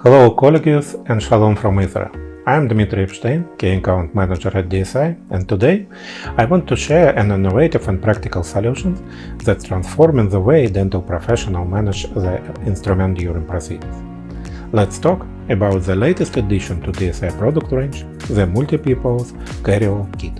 Hello colleagues and shalom from Israel. I am Dmitry, Key Account Manager at DSI, and today I want to share an innovative and practical solution that's transforming the way dental professionals manage their instrument during proceedings. Let's talk about the latest addition to DSI product range, the multi-purpose CarryAll kit.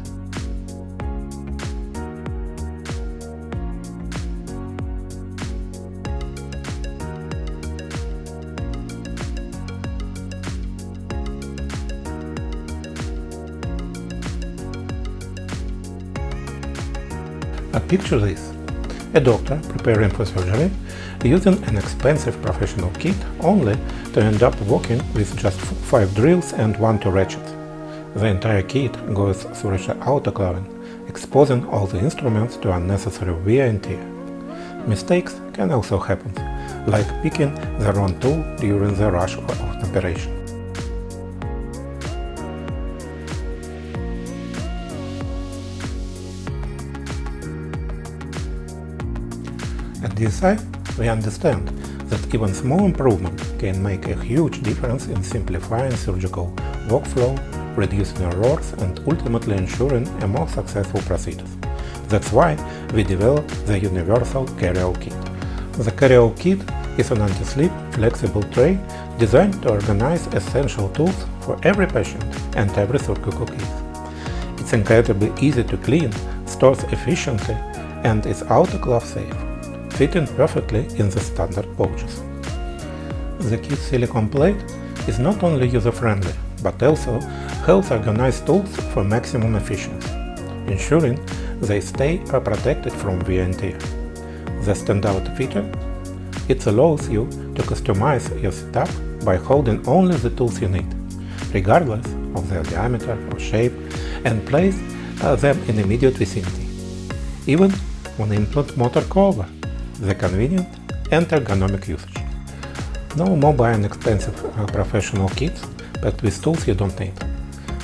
Picture this: a doctor preparing for surgery using an expensive professional kit only to end up working with just 5 drills and 1 2 ratchets. The entire kit goes through autoclaving, exposing all the instruments to unnecessary wear and tear. Mistakes can also happen, like picking the wrong tool during the rush of an operation. At DSI, we understand that even small improvement can make a huge difference in simplifying surgical workflow, reducing errors, and ultimately ensuring a more successful procedure. That's why we developed the universal CarryAll kit. The CarryAll kit is an anti-slip, flexible tray designed to organize essential tools for every patient and every surgical case. It's incredibly easy to clean, stores efficiently, and is autoclave-safe, fitting perfectly in the standard pouches. The kit's silicone plate is not only user-friendly, but also helps organize tools for maximum efficiency, ensuring they stay protected from wear and tear. The standout feature: it allows you to customize your setup by holding only the tools you need, regardless of their diameter or shape, and place them in immediate vicinity, even when implant motor cover. The convenient and ergonomic usage. No more buying expensive professional kits, but with tools you don't need.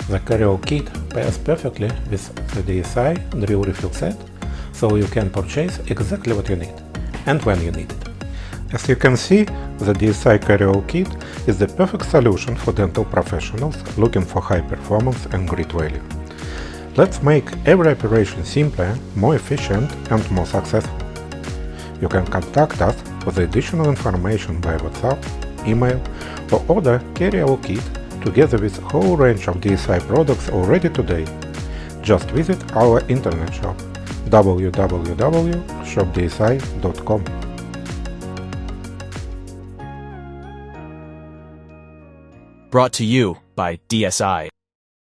The CarryAll kit pairs perfectly with the DSI drill refill set, so you can purchase exactly what you need and when you need it. As you can see, the DSI CarryAll kit is the perfect solution for dental professionals looking for high performance and great value. Let's make every operation simpler, more efficient, and more successful. You can contact us for the additional information via WhatsApp, email, or order CarryAll kit together with a whole range of DSI products already today. Just visit our internet shop www.shopdsi.com. Brought to you by DSI.